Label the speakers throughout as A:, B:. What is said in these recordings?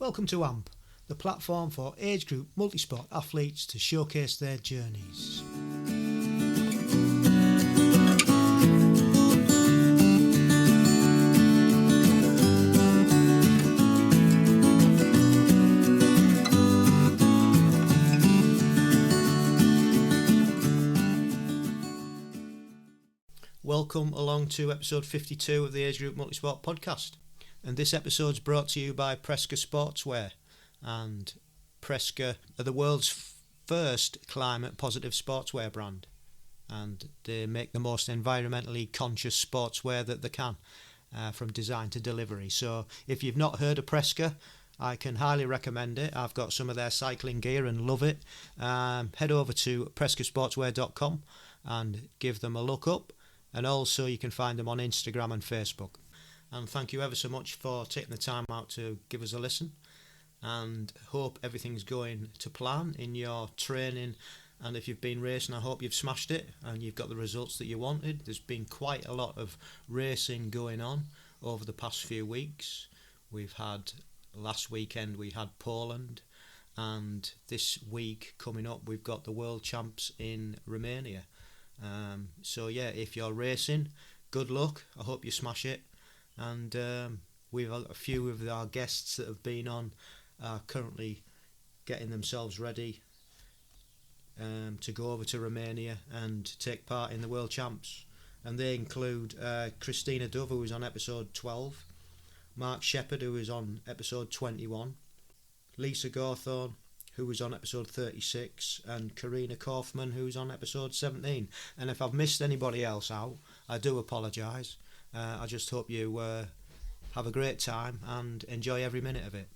A: Welcome to AMP, the platform for age group multisport athletes to showcase their journeys. Welcome along to episode 52 of the Agegroup Multisport podcast. And this episode is brought to you by Preska Sportswear. And Preska are the world's first climate positive sportswear brand. And they make the most environmentally conscious sportswear that they can, from design to delivery. So if you've not heard of Preska, I can highly recommend it. I've got some of their cycling gear and love it. Head over to preskasportswear.com and give them a look up. And also you can find them on Instagram and Facebook. And thank you ever so much for taking the time out to give us a listen. And hope everything's going to plan in your training. And if you've been racing, I hope you've smashed it and you've got the results that you wanted. There's been quite a lot of racing going on over the past few weeks. Last weekend we had Poland. And this week coming up we've got the World Champs in Romania. So yeah, if you're racing, good luck. I hope you smash it. And we've had a few of our guests that have been on are currently getting themselves ready to go over to Romania and take part in the World Champs. And they include Christina Dove, who was on episode 12, Mark Shepherd, who was on episode 21, Lisa Gawthorne, who was on episode 36, and Karina Kaufman, who was on episode 17. And if I've missed anybody else out, I do apologise. I just hope you have a great time and enjoy every minute of it.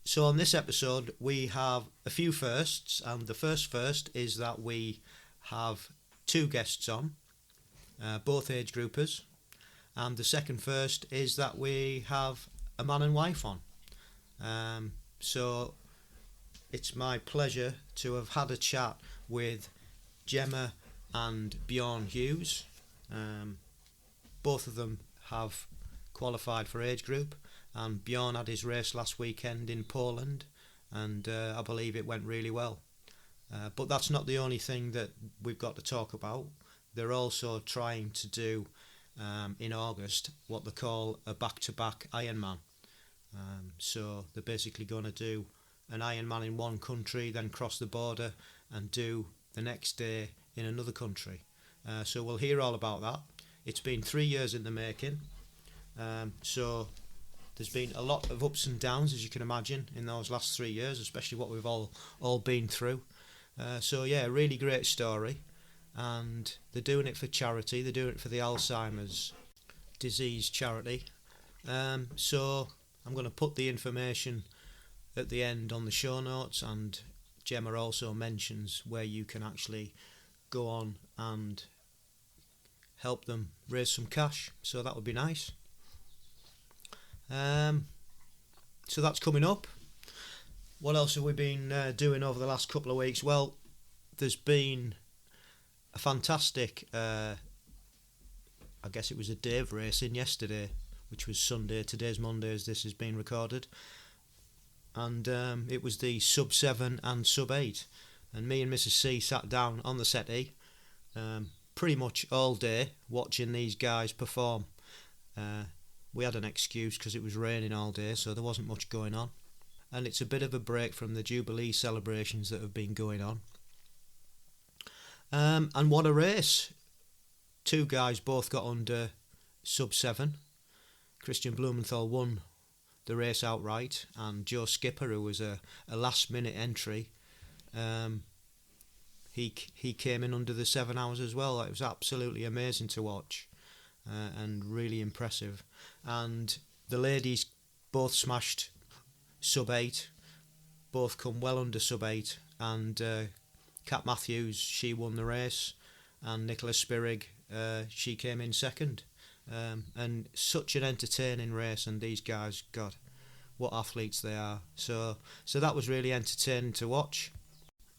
A: So on this episode we have a few firsts, and the first is that we have two guests on, both age groupers, and the second first is that we have a man and wife on. So it's my pleasure to have had a chat with Gemma and Bjorn Hughes. Both of them have qualified for age group, and Bjorn had his race last weekend in Poland, and I believe it went really well. But that's not the only thing that we've got to talk about. They're also trying to do in August what they call a back-to-back Ironman. So they're basically going to do an Ironman in one country, then cross the border and do the next day in another country. So we'll hear all about that. It's been 3 years in the making. So there's been a lot of ups and downs, as you can imagine, in those last 3 years, especially what we've all been through. So yeah, a really great story. And they're doing it for charity. They're doing it for the Alzheimer's disease charity. So I'm going to put the information at the end on the show notes, and Gemma also mentions where you can actually go on and help them raise some cash, so that would be nice. So that's coming up. What else have we been doing over the last couple of weeks? Well, there's been a fantastic, I guess it was a day of racing yesterday, which was Sunday. Today's Monday as this has been recorded. And it was the sub 7 and sub 8. And me and Mrs. C sat down on the settee pretty much all day watching these guys perform. We had an excuse because it was raining all day, so there wasn't much going on. And it's a bit of a break from the Jubilee celebrations that have been going on. And what a race. Two guys both got under sub 7. Christian Blumenthal won the race outright, and Joe Skipper, who was a last minute entry, he came in under the 7 hours as well. It was absolutely amazing to watch, and really impressive. And the ladies both smashed sub 8, both come well under sub 8, and Kat Matthews, she won the race, and Nicola Spirig, she came in second. And such an entertaining race, and these guys, God, what athletes they are. So that was really entertaining to watch.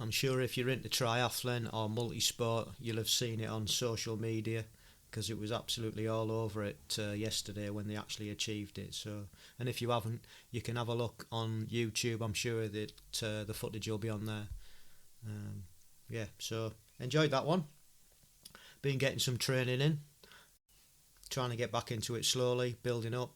A: I'm sure if you're into triathlon or multisport, you'll have seen it on social media. because it was absolutely all over it yesterday when they actually achieved it. So, and if you haven't, you can have a look on YouTube. I'm sure that the footage will be on there. So enjoyed that one. Been getting some training in, trying to get back into it slowly, building up.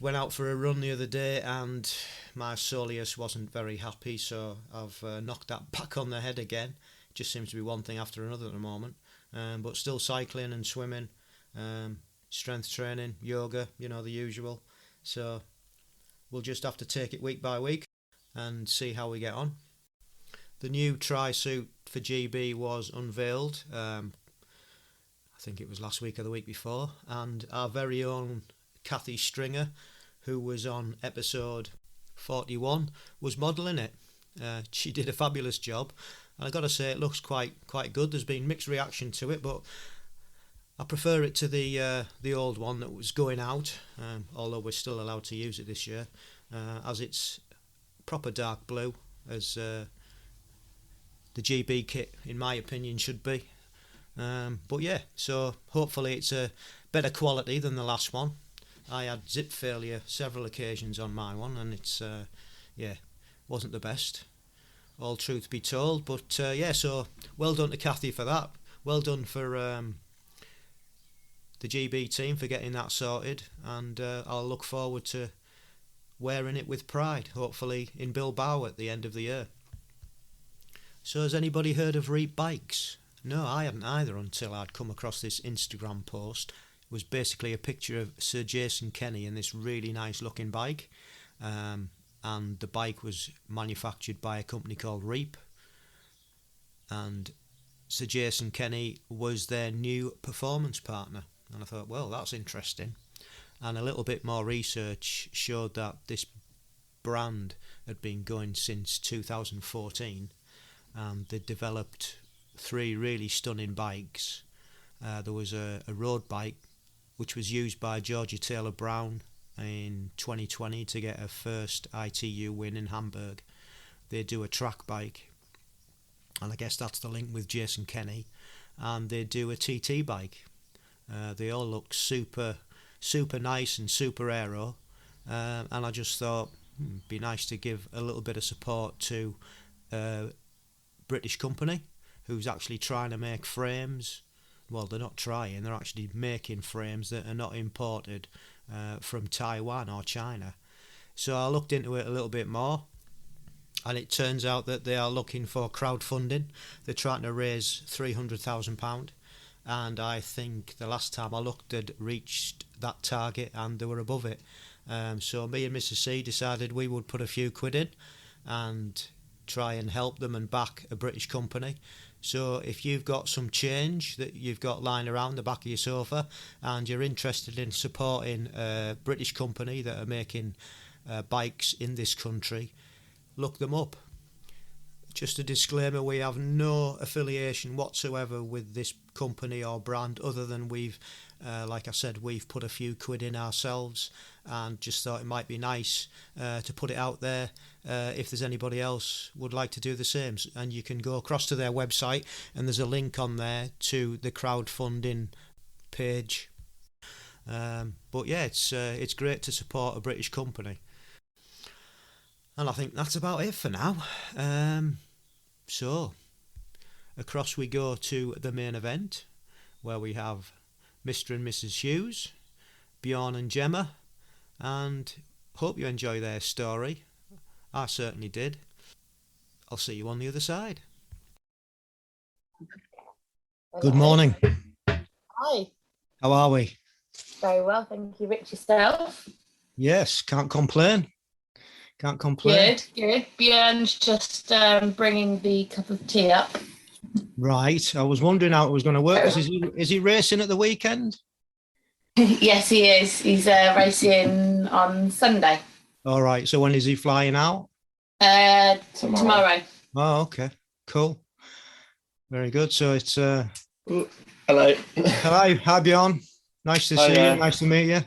A: Went out for a run the other day and my soleus wasn't very happy, so I've knocked that back on the head again. Just seems to be one thing after another at the moment. But still cycling and swimming, strength training, yoga, the usual. So we'll just have to take it week by week and see how we get on. The new tri-suit for GB was unveiled. I think it was last week or the week before, and our very own Kathy Stringer, who was on episode 41, was modelling it. She did a fabulous job, and I got to say it looks quite good. There's been mixed reaction to it, but I prefer it to the old one that was going out, although we're still allowed to use it this year, as it's proper dark blue, as the GB kit, in my opinion, should be. But yeah, so hopefully it's a better quality than the last one. I had zip failure several occasions on my one, and it's wasn't the best, all truth be told. But so well done to Kathy for that. Well done for the GB team for getting that sorted, and I'll look forward to wearing it with pride, hopefully in Bilbao at the end of the year. So has anybody heard of Reap Bikes? No, I hadn't either until I'd come across this Instagram post. It was basically a picture of Sir Jason Kenny in this really nice looking bike, and the bike was manufactured by a company called Reap, and Sir Jason Kenny was their new performance partner. And I thought, well, that's interesting. And a little bit more research showed that this brand had been going since 2014, and they developed 3 really stunning bikes. There was a road bike which was used by Georgia Taylor Brown in 2020 to get her first ITU win in Hamburg. They do a track bike, and I guess that's the link with Jason Kenny, and they do a TT bike. They all look super nice and super aero, and I just thought it'd be nice to give a little bit of support to a British company who's actually trying to make frames. Well, they're not trying, they're actually making frames that are not imported from Taiwan or China. So I looked into it a little bit more, and it turns out that they are looking for crowdfunding. They're trying to raise £300,000, and I think the last time I looked they'd reached that target and they were above it. So me and Mrs. C decided we would put a few quid in and try and help them and back a British company. So if you've got some change that you've got lying around the back of your sofa and you're interested in supporting a British company that are making bikes in this country, look them up. Just a disclaimer, we have no affiliation whatsoever with this company or brand, other than we've, like I said, we've put a few quid in ourselves and just thought it might be nice to put it out there if there's anybody else would like to do the same. And you can go across to their website and there's a link on there to the crowdfunding page. But yeah, it's great to support a British company. And I think that's about it for now. So, across we go to the main event, where we have Mr. and Mrs. Hughes, Bjorn and Gemma, and hope you enjoy their story. I certainly did. I'll see you on the other side. Good morning.
B: Hi.
A: How are we?
B: Very well, thank you. Rich, yourself?
A: Yes, can't complain. Can't complain.
B: Good. Bjorn's just bringing the cup of tea up.
A: Right. I was wondering how it was going to work. Is he racing at the weekend?
B: Yes, he is. He's racing on Sunday.
A: All right. So when is he flying out?
B: Tomorrow.
A: Oh, okay. Cool. Very good. So it's...
C: Hello.
A: Hi, Bjorn. Nice to see you. Nice to meet you.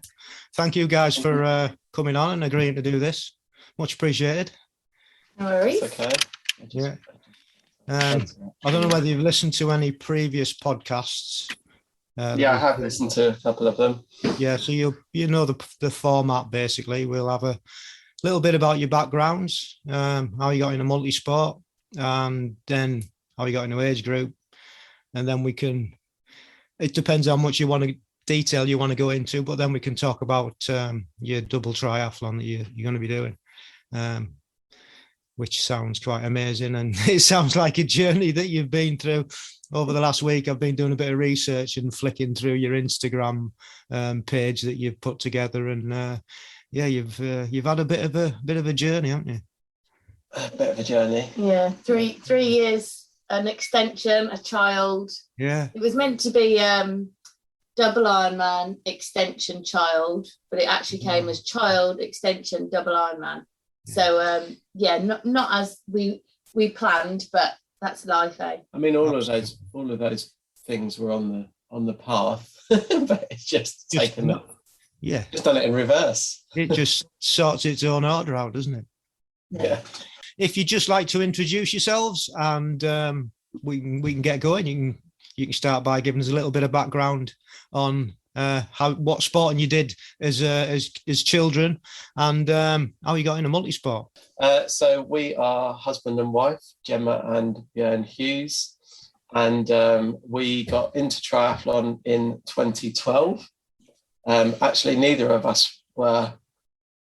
A: Thank you guys for coming on and agreeing to do this. Much appreciated.
B: No worries.
C: It's okay.
A: Yeah. I don't know whether you've listened to any previous podcasts.
C: Yeah, I have listened to a couple of them.
A: Yeah, so you know the format basically. We'll have a little bit about your backgrounds, how you got into multisport, and then how you got into age group, and then we can. It depends how much you want to detail you want to go into, but then we can talk about your double triathlon that you're going to be doing, which sounds quite amazing, and it sounds like a journey that you've been through. Over the last week, I've been doing a bit of research and flicking through your Instagram page that you've put together, and you've had a bit of a journey, haven't you?
C: A bit of a journey.
B: Yeah, 3 years, an extension, a child.
A: Yeah,
B: it was meant to be double Ironman extension child, but it actually came as child extension double Ironman. So not as we planned, but that's life, eh?
C: I mean, all of those things were on the path, but it's just taken up.
A: Yeah,
C: just done it in reverse.
A: It just sorts its own order out, doesn't it?
C: Yeah. If
A: you'd just like to introduce yourselves, and we can get going. You can start by giving us a little bit of background on what sporting you did as children, and how you got into multisport.
C: So we are husband and wife, Gemma and Bjorn Hughes, and we got into triathlon in 2012. Actually, neither of us were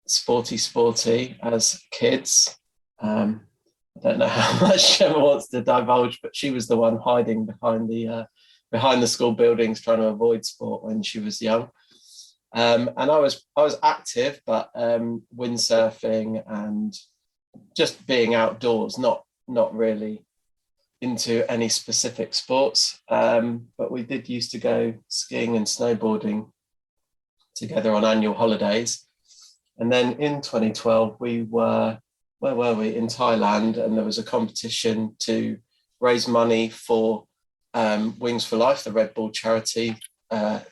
C: sporty as kids. I don't know how much Gemma wants to divulge, but she was the one hiding behind the school buildings, trying to avoid sport when she was young. And I was active, but windsurfing and just being outdoors, not really into any specific sports. But we did used to go skiing and snowboarding together on annual holidays. And then in 2012, where were we? In Thailand, and there was a competition to raise money for Wings for Life, the Red Bull charity,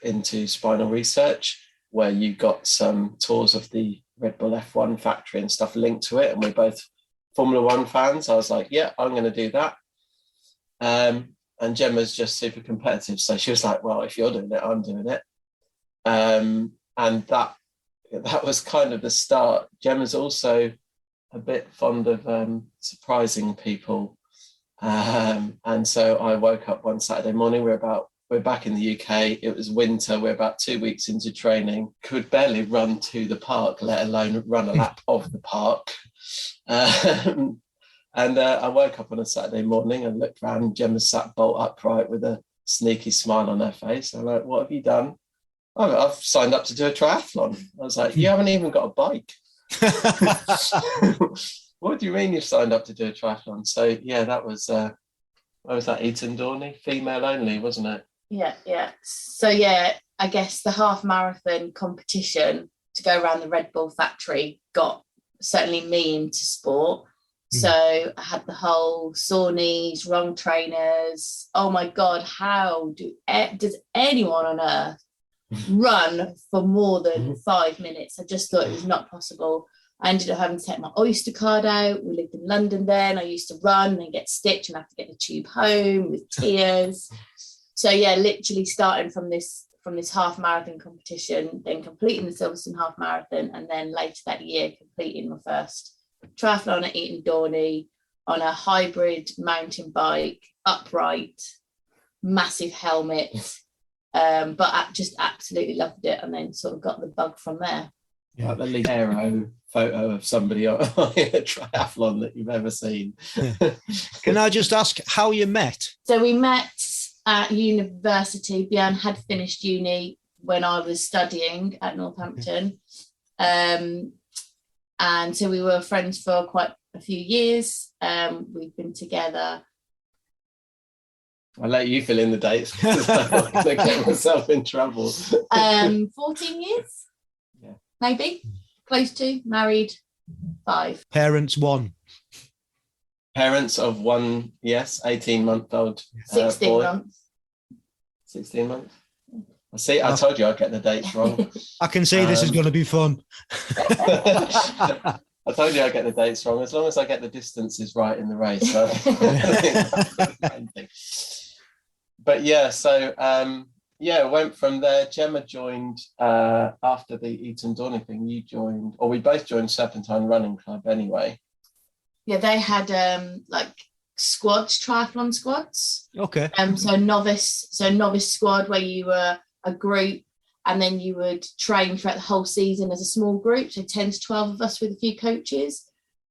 C: into spinal research, where you got some tours of the Red Bull F1 factory and stuff linked to it. And we're both Formula One fans. I was like, yeah, I'm going to do that. And Gemma's just super competitive. So she was like, well, if you're doing it, I'm doing it. And that was kind of the start. Gemma's also a bit fond of surprising people. And so I woke up one Saturday morning, we're back in the UK, it was winter, we're about 2 weeks into training, could barely run to the park, let alone run a lap of the park. And I woke up on a Saturday morning and looked around, Gemma sat bolt upright with a sneaky smile on her face. I'm like, what have you done? Oh, I've signed up to do a triathlon. I was like, you haven't even got a bike. What do you mean you've signed up to do a triathlon? So yeah, that was where was that, Eton Dorney? Female only, wasn't it?
B: Yeah. So yeah, I guess the half marathon competition to go around the Red Bull factory got certainly me into sport. So I had the whole sore knees, wrong trainers. Oh my God, how does anyone on earth run for more than 5 minutes? I just thought it was not possible. I ended up having to take my Oyster card out. We lived in London then. I used to run and get stitched and have to get the tube home with tears. So yeah, literally starting from this half marathon competition, then completing the Silverstone half marathon, and then later that year completing my first triathlon at Eton Dorney on a hybrid mountain bike, upright, massive helmet. But I just absolutely loved it, and then sort of got the bug from there.
C: Yeah, the least aero photo of somebody on a triathlon that you've ever seen.
A: Can I just ask how you met?
B: So we met at university. Bjorn had finished uni when I was studying at Northampton. And so we were friends for quite a few years. We've been together.
C: I'll let you fill in the dates because I'm not going to get myself in trouble.
B: 14 years?
C: Yeah.
B: Maybe. Close to. Married 5.
A: Parents 1.
C: Parents of 1, yes, 18-month-old
B: 16
C: boy.
B: months.
C: 16 months. See, I told you I'd get the dates wrong.
A: I can see this is going to be fun.
C: I told you I get the dates wrong. As long as I get the distances right in the race, I think that's the main thing. But yeah, so went from there. Gemma joined after the Eton Dorney thing. You joined, or we both joined Serpentine Running Club anyway.
B: Yeah, they had like squads, triathlon squads.
A: Okay.
B: So novice squad where you were a group, and then you would train throughout the whole season as a small group, so 10 to 12 of us with a few coaches.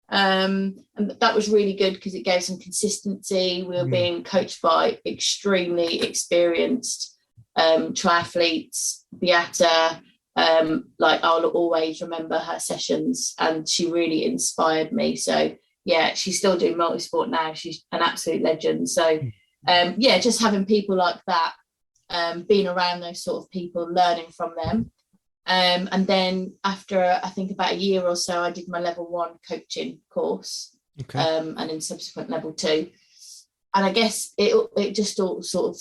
B: And that was really good because it gave some consistency. We were being coached by extremely experienced triathletes. Beata, like I'll always remember her sessions, and she really inspired me. So yeah, she's still doing multisport now. She's an absolute legend. So just having people like that, being around those sort of people, learning from them. And then after I think about a year or so, I did my level 1 coaching course, and then subsequent level 2. And I guess it just all sort of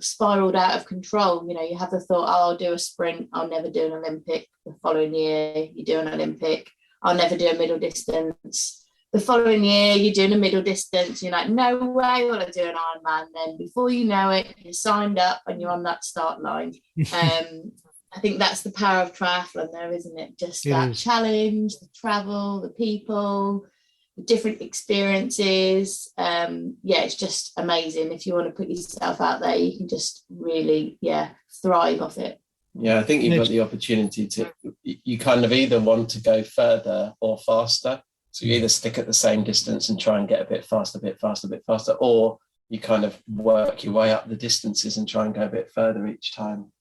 B: spiraled out of control. You know, you have the thought, oh, I'll do a sprint, I'll never do an Olympic. The following year, you do an Olympic. I'll never do a middle distance. The following year, you're doing a middle distance. You're like, no way will I do an Ironman. Then before you know it, you're signed up and you're on that start line. I think that's the power of triathlon there, isn't it? Just that challenge, the travel, the people, the different experiences. It's just amazing. If you want to put yourself out there, you can just really, thrive off it.
C: Yeah, I think you've got the opportunity to, you kind of either want to go further or faster. So you either stick at the same distance and try and get a bit faster, or you kind of work your way up the distances and try and go a bit further each time.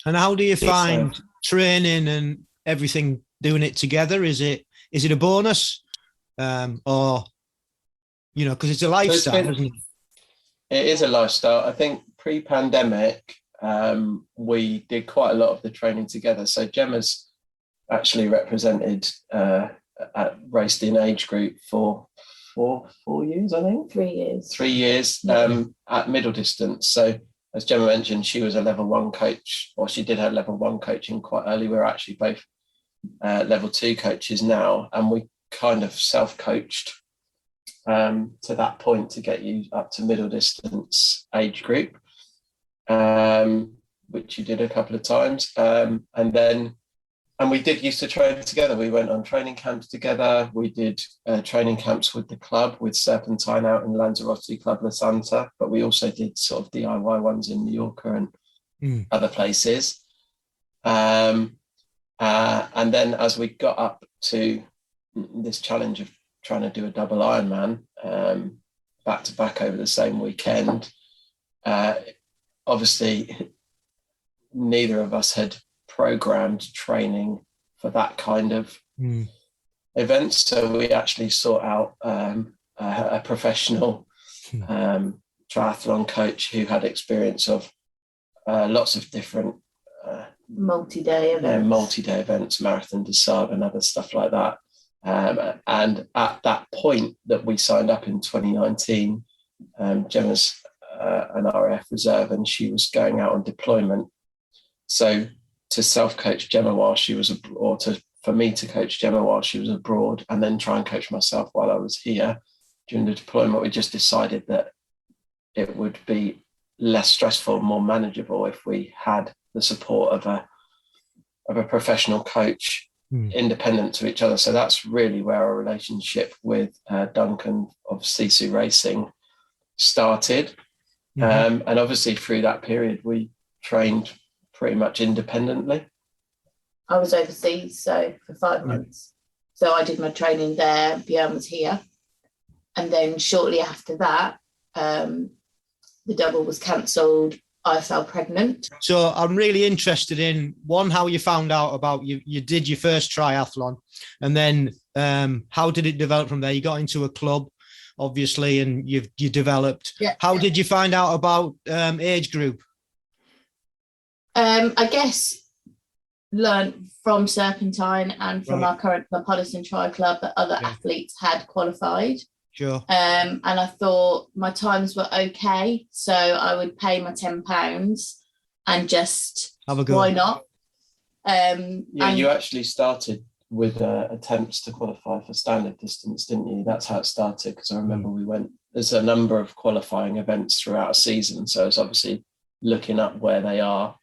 C: And
A: how do you find training and everything, doing it together? Is it a bonus, or because it's a lifestyle, isn't it?
C: It is a lifestyle. I think pre-pandemic, we did quite a lot of the training together. So Gemma's actually represented raced in age group for 4 years, I think.
B: 3 years.
C: 3 years at middle distance. So as Gemma mentioned, she was a level 1 coach, or she did her level 1 coaching quite early. We're actually both level 2 coaches now, and we kind of self-coached to that point to get you up to middle distance age group, which you did a couple of times. And we did used to train together. We went on training camps together. We did training camps with the club, with Serpentine out in Lanzarote, Club La Santa, but we also did sort of DIY ones in Mallorca and other places. And then as we got up to this challenge of trying to do a double Ironman back to back over the same weekend, obviously neither of us had programmed training for that kind of event, so we actually sought out a professional triathlon coach who had experience of lots of different
B: multi-day events,
C: Marathon des Sables and other stuff like that. And at that point that we signed up in 2019, Gemma's an RAF reserve, and she was going out on deployment. So to self-coach Gemma while she was for me to coach Gemma while she was abroad, and then try and coach myself while I was here during the deployment, we just decided that it would be less stressful, more manageable if we had the support of a professional coach independent to each other. So that's really where our relationship with Duncan of Sisu Racing started. And obviously through that period, we trained pretty much independently.
B: I was overseas, so for 5 months. So I did my training there. Bjorn was here. And then shortly after that, the double was cancelled. I fell pregnant.
A: So I'm really interested in, one, how you found out about you did your first triathlon, and then how did it develop from there? You got into a club, obviously, and you developed. Yeah. How did you find out about Agegroup?
B: I guess learned from Serpentine and from our current Club Hoddesdon Tri Club that other athletes had qualified.
A: Sure.
B: And I thought my times were okay, so I would pay my £10 and just have a go. Why not?
C: You actually started with attempts to qualify for standard distance, didn't you? That's how it started, because I remember there's a number of qualifying events throughout a season, so it's obviously looking up where they are,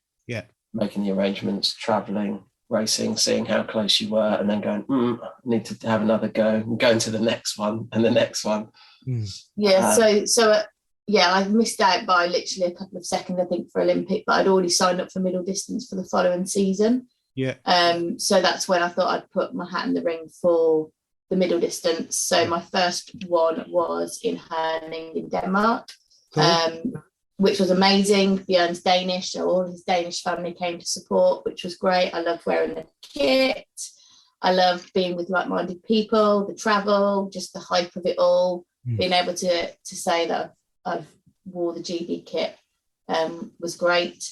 C: making the arrangements, traveling, racing, seeing how close you were, and then going, I need to have another go, and going to the next one and the next one.
B: I missed out by literally a couple of seconds, I think, for Olympic, but I'd already signed up for middle distance for the following season. So that's when I thought I'd put my hat in the ring for the middle distance. So my first one was in Herning in Denmark, which was amazing. Bjorn's Danish, so all his Danish family came to support, which was great. I loved wearing the kit. I loved being with like-minded people, the travel, just the hype of it all. Being able to say that I've wore the GB kit was great.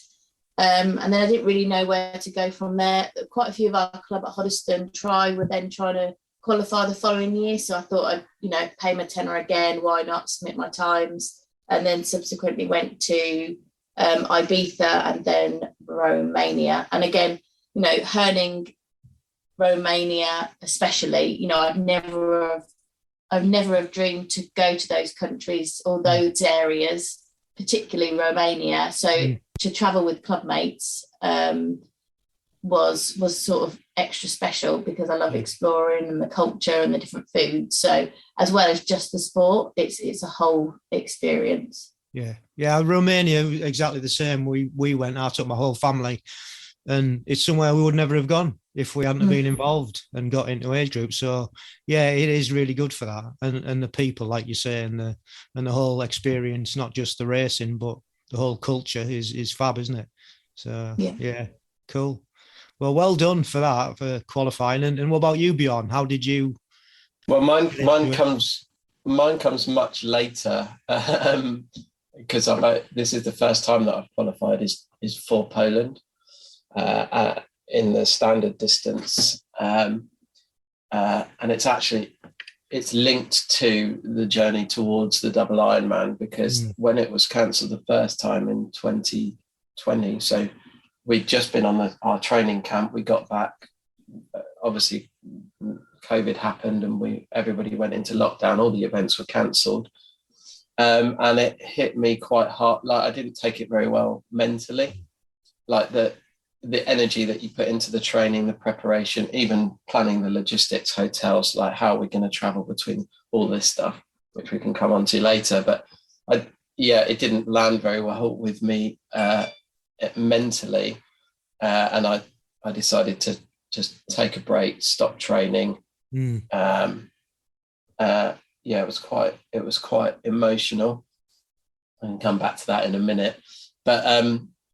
B: And then I didn't really know where to go from there. Quite a few of our club at Hoddesdon were then trying to qualify the following year. So I thought I'd, pay my tenner again. Why not submit my times? And then subsequently went to Ibiza and then Romania. And again, Herning, Romania especially, I've never have dreamed to go to those countries or those areas, particularly Romania. So to travel with club mates was sort of extra special, because I love exploring and the culture and the different foods. So as well as just the sport, it's a whole experience.
A: Romania, exactly the same. We went, I took my whole family, and it's somewhere we would never have gone if we hadn't been involved and got into age groups. So it is really good for that, and the people, like you say, and the whole experience, not just the racing but the whole culture is fab, isn't it? So cool. Well done for that, for qualifying. And what about you, Bjorn? How did you?
C: Well, mine comes much later, because this is the first time that I've qualified is for Poland in the standard distance, and it's linked to the journey towards the double Ironman, because when it was cancelled the first time in 2020, so we'd just been on our training camp. We got back, obviously COVID happened and everybody went into lockdown. All the events were cancelled, and it hit me quite hard. Like, I didn't take it very well mentally, like the energy that you put into the training, the preparation, even planning the logistics, hotels, like how we're going to travel between all this stuff, which we can come on to later. But it didn't land very well with me mentally, and I decided to just take a break, stop training. It was quite emotional, and come back to that in a minute. But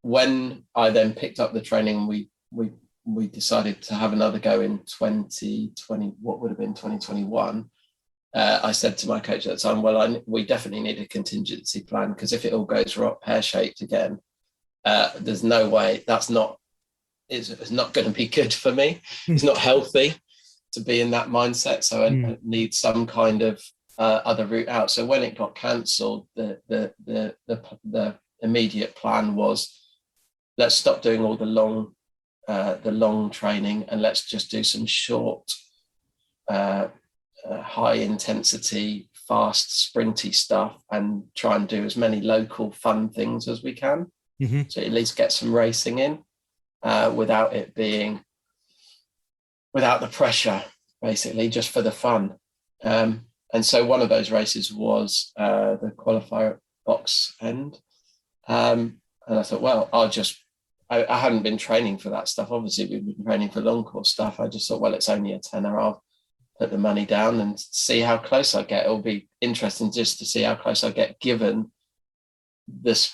C: when I then picked up the training, we decided to have another go in 2020, what would have been 2021. I said to my coach at the time, we definitely need a contingency plan, because if it all goes pear-shaped again, there's no way. It's not going to be good for me. It's not healthy to be in that mindset. So I need some kind of other route out. So when it got cancelled, the immediate plan was, let's stop doing all the long training, and let's just do some short, high intensity, fast, sprinty stuff, and try and do as many local fun things as we can. So at least get some racing in, without the pressure, basically, just for the fun. And so one of those races was the qualifier at Box End. And I thought, I hadn't been training for that stuff. Obviously, we've been training for long course stuff. I just thought, it's only a tenner. I'll put the money down and see how close I get. It'll be interesting just to see how close I get, given the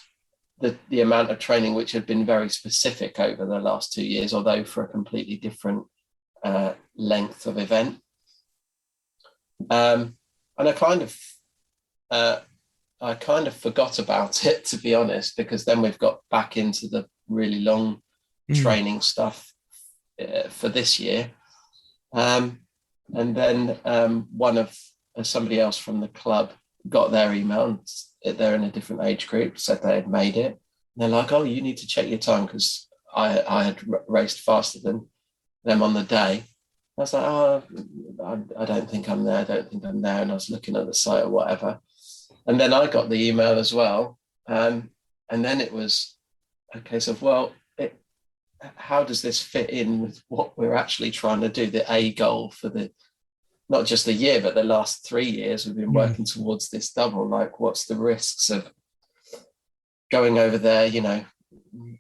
C: amount of training, which had been very specific over the last 2 years, although for a completely different length of event. And I kind of forgot about it, to be honest, because then we've got back into the really long training stuff for this year. And then somebody else from the club got their email, and they're in a different age group, said they had made it. And they're like, you need to check your time, because I had raced faster than them on the day. I was like, oh, I don't think I'm there. I don't think I'm there. And I was looking at the site or whatever. And then I got the email as well. And then it was a case of, well, how does this fit in with what we're actually trying to do? The A goal for not just the year, but the last 3 years, we've been working towards this double. Like, what's the risks of going over there,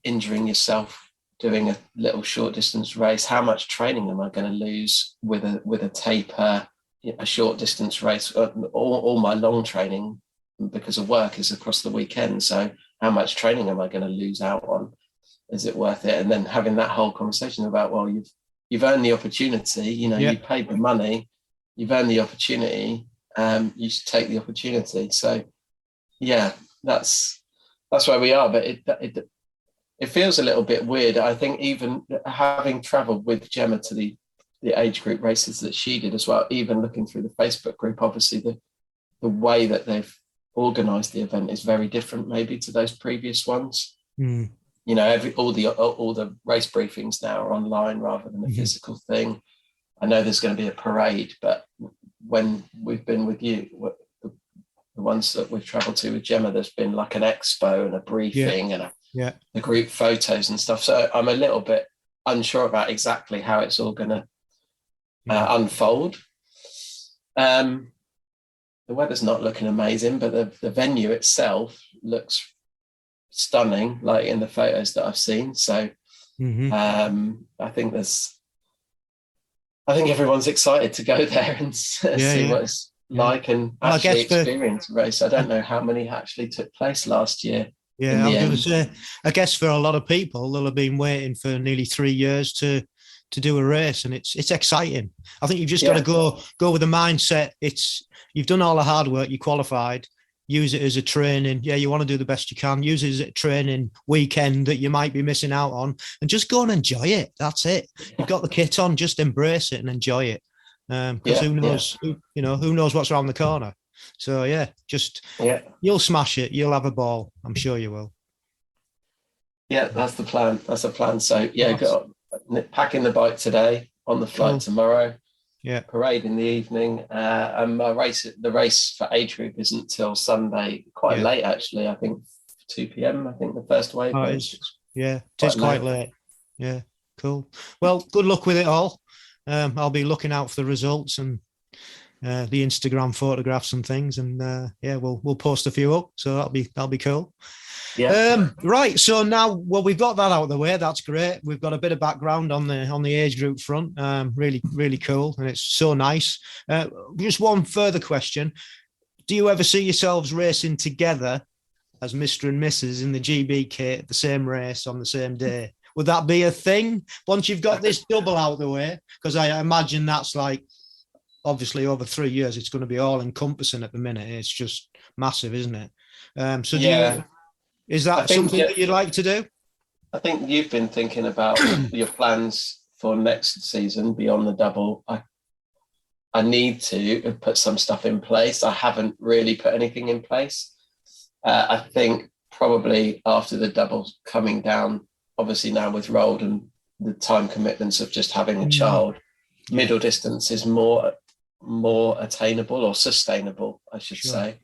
C: injuring yourself, doing a little short distance race? How much training am I going to lose with a taper, a short distance race? All my long training because of work is across the weekend. So how much training am I going to lose out on? Is it worth it? And then having that whole conversation about, well, you've earned the opportunity, you paid the money, you've earned the opportunity, you should take the opportunity. So yeah, that's where we are. But it feels a little bit weird. I think even having traveled with Gemma to the Agegroup races that she did as well, even looking through the Facebook group, obviously the way that they've organized the event is very different maybe to those previous ones. All the race briefings now are online rather than a physical thing. I know there's going to be a parade, but when we've been with you, the ones that we've traveled to with Gemma, there's been like an expo and a briefing and the group photos and stuff. So I'm a little bit unsure about exactly how it's all going to unfold. The weather's not looking amazing, but the venue itself looks stunning, like in the photos that I've seen. So I think everyone's excited to go there and see what it's like and actually experience a race. I don't know how many actually took place last year.
A: Yeah, I was going to say, I guess for a lot of people, they'll have been waiting for nearly 3 years to do a race, and it's exciting. I think you've just got to go with the mindset. You've done all the hard work, you qualified. Use it as a training. Yeah, you want to do the best you can. Use it as a training weekend that you might be missing out on, and just go and enjoy it. That's it. You've got the kit on, just embrace it and enjoy it. Because who knows? Who knows what's around the corner? So you'll smash it. You'll have a ball. I'm sure you will.
C: Yeah, that's the plan. So got packing the bike today, on the flight tomorrow. Yeah, parade in the evening, and the race for Agegroup isn't till Sunday, quite late actually. I think 2 p.m. I think the first wave.
A: Oh, it is quite late. Yeah, cool. Well, good luck with it all. I'll be looking out for the results and the Instagram photographs and things, and we'll post a few up. So that'll be cool. Yeah. Right. So now, we've got that out of the way. That's great. We've got a bit of background on the Agegroup front. Really, really cool, and it's so nice. Just one further question: do you ever see yourselves racing together as Mr. and Mrs. in the GB kit at the same race on the same day? Would that be a thing once you've got this double out of the way? Because I imagine that's like, obviously over 3 years, it's going to be all encompassing at the minute. It's just massive, isn't it? Is that something that you'd like to do?
C: I think you've been thinking about your plans for next season beyond the double. I need to put some stuff in place. I haven't really put anything in place. I think probably after the double coming down, obviously now with Roald and the time commitments of just having a child, middle distance is more attainable or sustainable, I should say.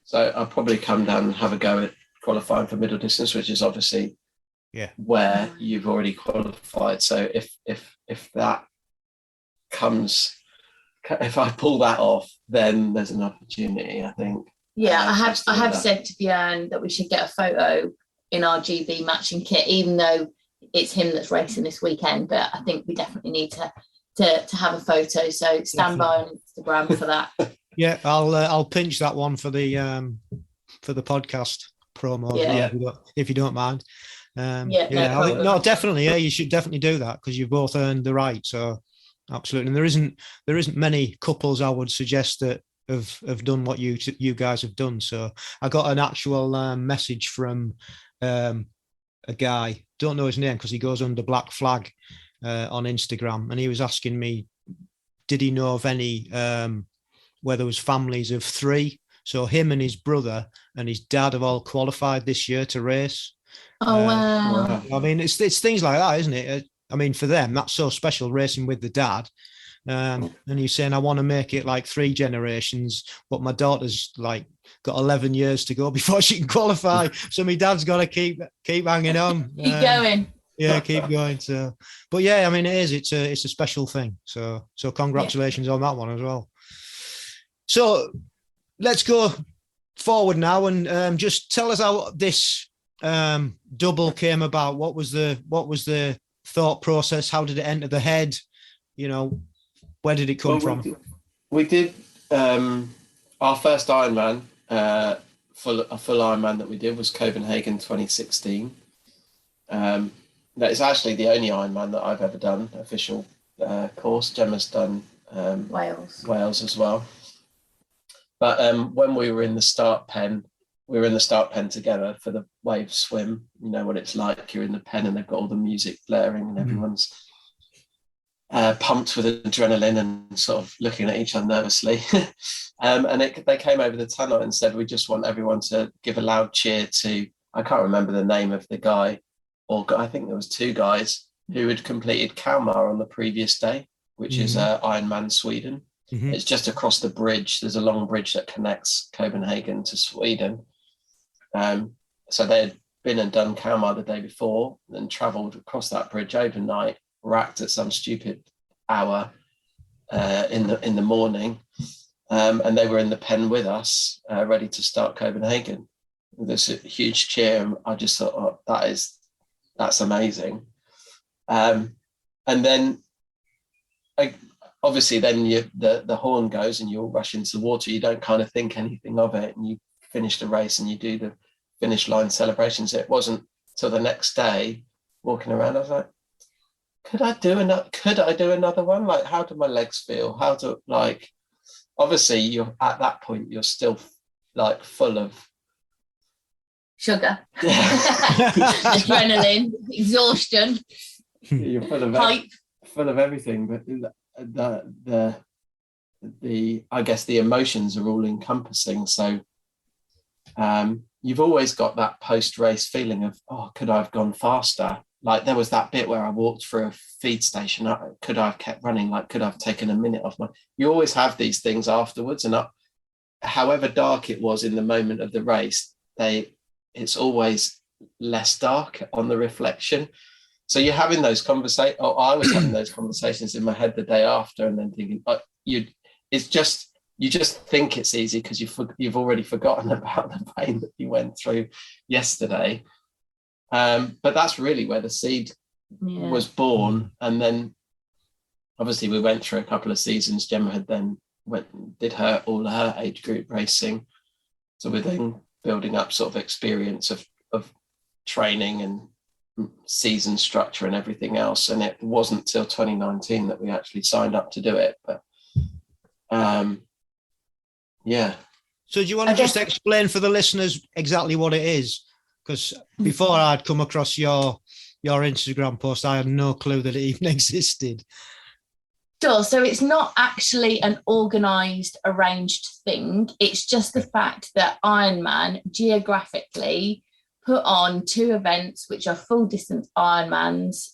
C: So I'll probably come down and have a go at qualifying for middle distance, which is obviously where you've already qualified. So if that comes, if I pull that off, then there's an opportunity, I think.
B: Yeah, I have said to Bjorn that we should get a photo in our GB matching kit, even though it's him that's racing this weekend. But I think we definitely need to have a photo. So stand by on Instagram for that.
A: Yeah, I'll pinch that one for the podcast promo if you don't mind. Definitely. Yeah, you should definitely do that because you've both earned the right. So absolutely, and there isn't many couples I would suggest that have done what you guys have done. So I got an actual message from a guy, don't know his name because he goes under Black Flag on Instagram, and he was asking me, did he know of any where there was families of 3? So him and his brother and his dad have all qualified this year to race.
B: Oh wow!
A: I mean, it's things like that, isn't it? I mean, for them, that's so special racing with the dad. And he's saying, I want to make it like 3 generations, but my daughter's like got 11 years to go before she can qualify. So my dad's got to keep hanging on.
B: Keep going.
A: Yeah, keep going. So, but yeah, I mean, it's a special thing. So congratulations on that one as well. So let's go forward now and just tell us how this double came about. What was the thought process? How did it enter the head? You know, where did it come from?
C: We did our first Ironman, full Ironman that we did was Copenhagen 2016. That is actually the only Ironman that I've ever done, official course. Gemma's done Wales as well. But when we were in the start pen, together for the wave swim. You know what it's like. You're in the pen and they've got all the music blaring and everyone's pumped with adrenaline and sort of looking at each other nervously. They came over the tunnel and said, we just want everyone to give a loud cheer to, I can't remember the name of the guy, or I think there was 2 guys who had completed Kalmar on the previous day, which is Ironman Sweden. Mm-hmm. It's just across the bridge. There's a long bridge that connects Copenhagen to Sweden. So they had been and done Kalmar the day before, then travelled across that bridge overnight, racked at some stupid hour in the morning, and they were in the pen with us, ready to start Copenhagen. There's a huge cheer, and I just thought, oh, that's amazing. And then obviously then the horn goes and you all rush into the water. You don't kind of think anything of it, and you finish the race and you do the finish line celebrations. It wasn't till the next day walking around, I was like, could I do another one? Like, how do my legs feel? Obviously you're at that point, you're still like full of
B: sugar, adrenaline, exhaustion.
C: You're full of
B: hype,
C: full of everything. But the I guess the emotions are all encompassing. So you've always got that post-race feeling of, oh, could I have gone faster? Like there was that bit where I walked through a feed station. Could I have kept running? Like, could I have taken a minute off you always have these things afterwards. And however dark it was in the moment of the race, it's always less dark on the reflection. So you're having those conversations. Oh, I was having those conversations in my head the day after, and then thinking, you just think it's easy because you've already forgotten about the pain that you went through yesterday. But that's really where the seed was born. And then obviously we went through a couple of seasons. Gemma had then did all her age group racing. So we're then building up sort of experience of training and season structure and everything else. And it wasn't till 2019 that we actually signed up to do it. But yeah.
A: So do you want to just explain for the listeners exactly what it is? Because before I'd come across your Instagram post, I had no clue that it even existed.
B: Sure. So it's not actually an organised, arranged thing. It's just the fact that Ironman geographically put on 2 events, which are full distance Ironmans,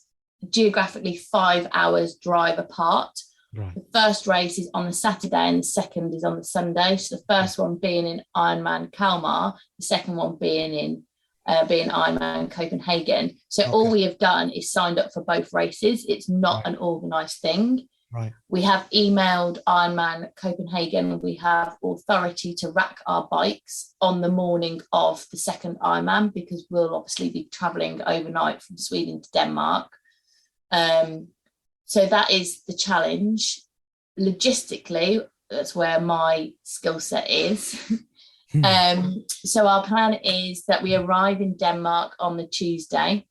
B: geographically 5 hours drive apart. Right. The first race is on the Saturday and the second is on the Sunday. So the first one being in Ironman Kalmar, the second one being Ironman Copenhagen. So all we have done is signed up for both races. It's not an organised thing.
A: Right.
B: We have emailed Ironman Copenhagen. We have authority to rack our bikes on the morning of the second Ironman because we'll obviously be travelling overnight from Sweden to Denmark. So that is the challenge. Logistically, that's where my skill set is. So our plan is that we arrive in Denmark on the Tuesday.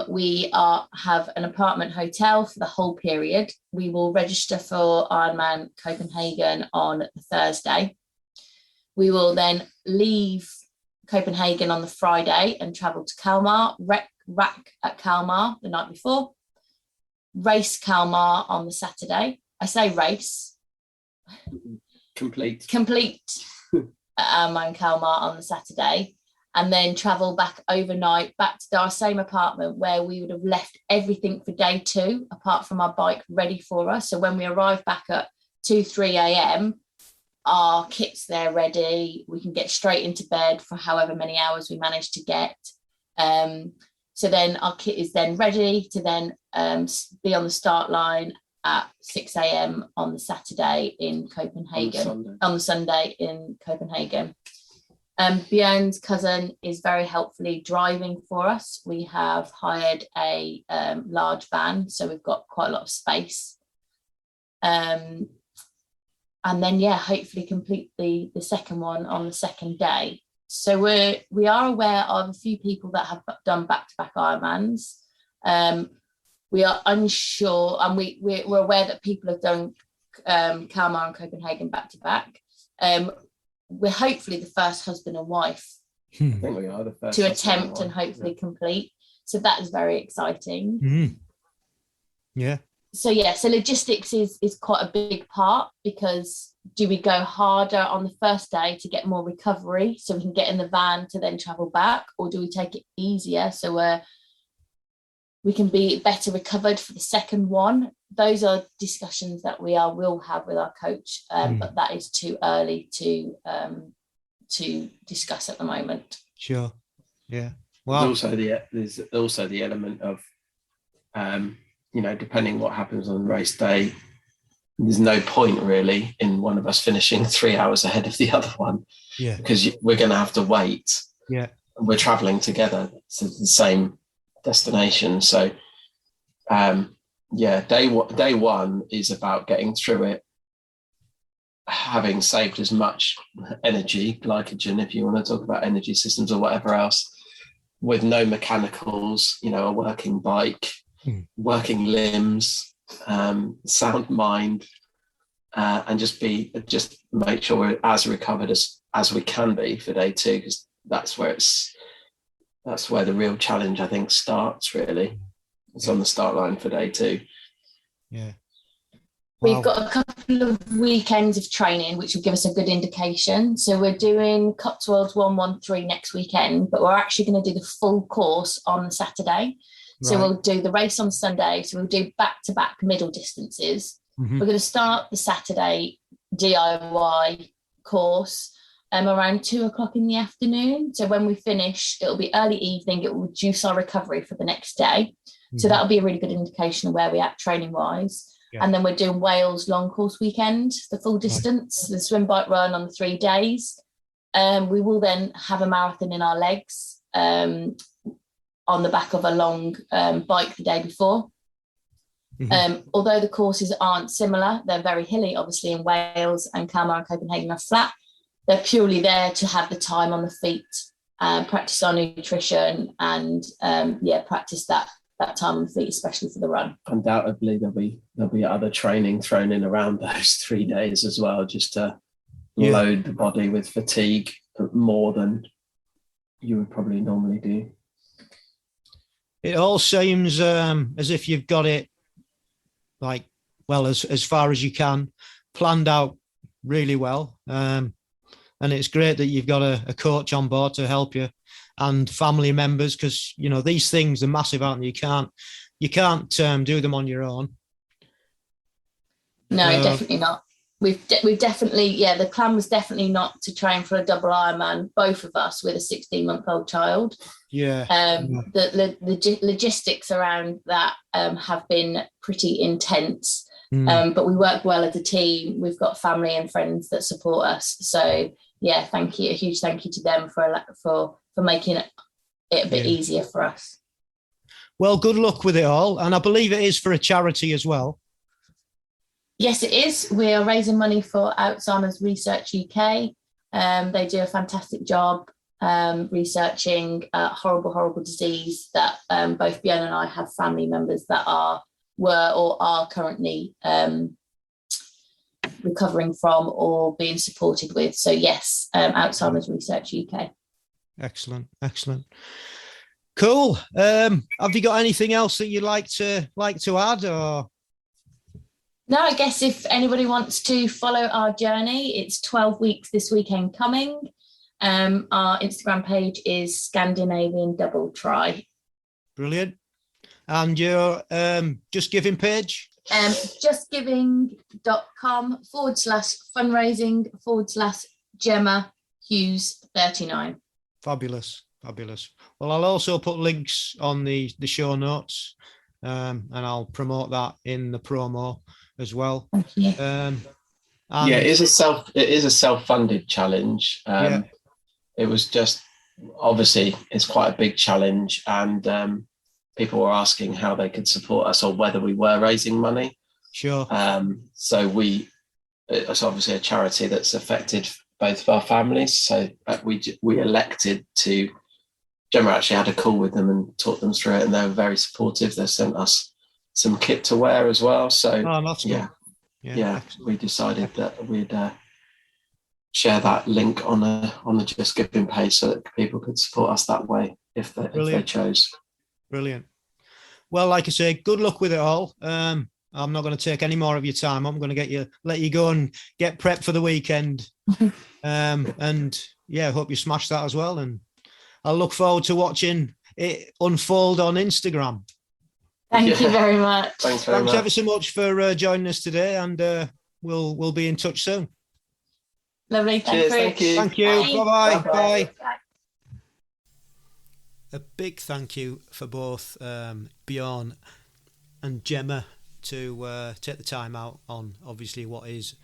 B: We have an apartment hotel for the whole period. We will register for Ironman Copenhagen on the Thursday. We will then leave Copenhagen on the Friday and travel to Kalmar, rack at Kalmar the night before, race Kalmar on the Saturday. I say race. Complete Ironman Kalmar on the Saturday. and then travel back overnight back to our same apartment where we would have left everything for day 2, apart from our bike, ready for us. So when we arrive back at 2-3 a.m, our kit's there ready. We can get straight into bed for however many hours we manage to get. So then our kit is then ready to then be on the start line at 6 a.m. on the Saturday in Copenhagen, on the Sunday in Copenhagen. Bjorn's cousin is very helpfully driving for us. We have hired a large van, so we've got quite a lot of space. And then, hopefully complete the second one on the second day. So we are aware of a few people that have done back-to-back Ironmans. We are unsure, and we're aware that people have done Kalmar and Copenhagen back-to-back. We're hopefully the first husband and wife
C: I think we are the first
B: to attempt and hopefully complete. So that is very exciting.
A: Mm. Yeah.
B: So logistics is quite a big part, because do we go harder on the first day to get more recovery so we can get in the van to then travel back, or do we take it easier so we can be better recovered for the second one? Those are discussions that will have with our coach, but that is too early to discuss at the moment.
A: Sure. Yeah. Well,
C: There's also the element of depending what happens on race day, there's no point really in one of us finishing 3 hours ahead of the other one.
A: Yeah.
C: Because we're going to have to wait.
A: Yeah.
C: We're traveling together to the same destination. So, day one is about getting through it, having saved as much energy, glycogen, if you want to talk about energy systems or whatever else, with no mechanicals, a working bike, working limbs, sound mind, and just make sure we're as recovered as we can be for day 2, because that's where the real challenge, I think, starts. Really, it's on the start line for day 2.
A: Yeah.
B: We've got a couple of weekends of training, which will give us a good indication. So we're doing Cotswolds 113 next weekend, but we're actually going to do the full course on the Saturday. So we'll do the race on Sunday. So we'll do back-to-back middle distances. Mm-hmm. We're going to start the Saturday DIY course around 2:00 in the afternoon. So when we finish, it'll be early evening. It will reduce our recovery for the next day. Mm-hmm. So that'll be a really good indication of where we're at training-wise. Yeah. And then we're doing Wales long course weekend, the full distance, the swim, bike, run on the 3 days. We will then have a marathon in our legs on the back of a long bike the day before. Mm-hmm. Although the courses aren't similar, they're very hilly, obviously, in Wales, and Kalmar and Copenhagen are flat. They're purely there to have the time on the feet, practice our nutrition, and practice that time on the feet, especially for the run.
C: Undoubtedly, there'll be other training thrown in around those 3 days as well, just to load the body with fatigue more than you would probably normally do.
A: It all seems as if you've got it as far as you can, planned out really well. And it's great that you've got a coach on board to help you, and family members, because these things are massive, aren't they? You can't do them on your own.
B: No, definitely not. We've definitely, the plan was definitely not to train for a double Ironman, both of us with a 16-month-old child.
A: Yeah.
B: The logistics around that have been pretty intense, but we work well as a team. We've got family and friends that support us. So thank you, a huge thank you to them for making it a bit easier for us.
A: Well, good luck with it all, and I believe it is for a charity as well.
B: Yes, it is. We are raising money for Alzheimer's Research UK. They do a fantastic job researching horrible disease that both Bjorn and I have family members that were or are currently recovering from or being supported with. So yes, Alzheimer's Research UK.
A: Excellent. Cool. Have you got anything else that you'd like to add, or?
B: No, I guess if anybody wants to follow our journey, it's 12 weeks this weekend coming. Our Instagram page is Scandinavian Double Try.
A: Brilliant. And your Just Giving page?
B: Justgiving.com/fundraising/Gemma Hughes 39.
A: Fabulous. Well, I'll also put links on the show notes, and I'll promote that in the promo as well.
B: Thank you.
C: It is a self-funded challenge. It was just, obviously it's quite a big challenge, and people were asking how they could support us or whether we were raising money.
A: Sure.
C: So it's obviously a charity that's affected both of our families. So we elected to. Gemma actually had a call with them and talked them through it, and they were very supportive. They sent us some kit to wear as well. So
A: that's good.
C: We decided that we'd share that link on the Just Giving page so that people could support us that way if they chose.
A: Brilliant. Well, like I say, good luck with it all. I'm not going to take any more of your time. I'm going to let you go and get prepped for the weekend. And hope you smash that as well. And I'll look forward to watching it unfold on Instagram.
B: Thank you very much.
C: Thanks
A: ever so much for joining us today, and we'll be in touch soon.
B: Lovely.
C: Thank you.
A: Thank you. Bye-bye.
B: Bye.
A: A big thank you for both Bjorn and Gemma to take the time out on obviously what is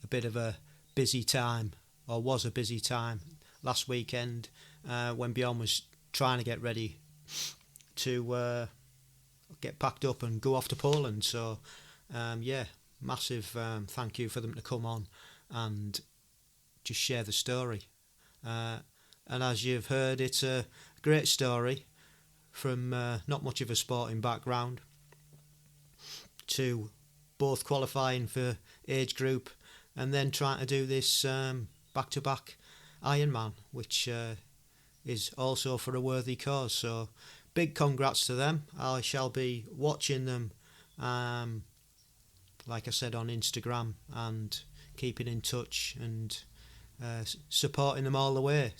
A: a bit of a busy time, or was a busy time last weekend when Bjorn was trying to get ready to get packed up and go off to Poland. So massive thank you for them to come on and just share the story. And as you've heard, it's a great story from not much of a sporting background to both qualifying for age group and then trying to do this back-to-back Ironman, which is also for a worthy cause. So big congrats to them. I shall be watching them, like I said, on Instagram and keeping in touch and supporting them all the way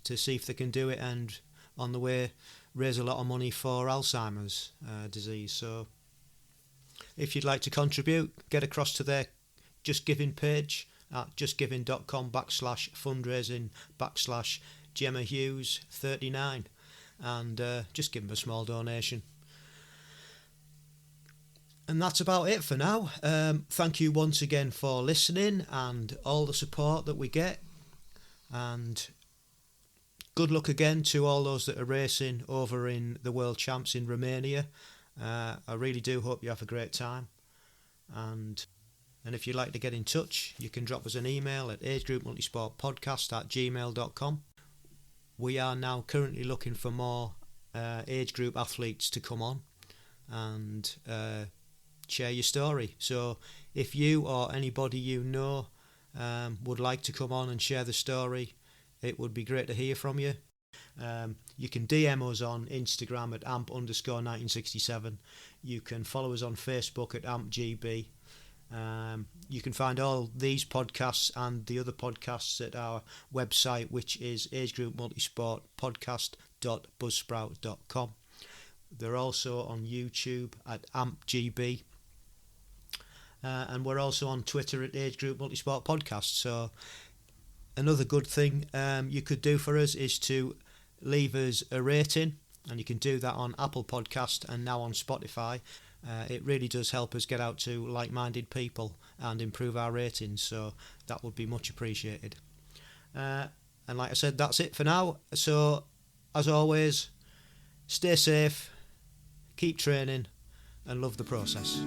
A: to see if they can do it, and on the way raise a lot of money for Alzheimer's disease. So if you'd like to contribute, get across to their Just Giving page at justgiving.com/fundraising/Gemma Hughes 39, and just give them a small donation. And that's about it for now. Thank you once again for listening and all the support that we get, and good luck again to all those that are racing over in the World Champs in Romania. I really do hope you have a great time, and if you'd like to get in touch, you can drop us an email at agegroupmultisportpodcast@gmail.com. We are now currently looking for more age group athletes to come on and share your story. So if you or anybody you know would like to come on and share the story, it would be great to hear from you. You can DM us on Instagram at amp_1967. You can follow us on Facebook at ampgb. You can find all these podcasts and the other podcasts at our website, which is agegroupmultisportpodcast.buzzsprout.com. They're also on YouTube at ampgb. And we're also on Twitter at Age Group Multisport Podcast. So another good thing you could do for us is to leave us a rating, and you can do that on Apple Podcast and now on Spotify. It really does help us get out to like-minded people and improve our ratings, so that would be much appreciated. And like I said, that's it for now. So as always, stay safe, keep training, and love the process.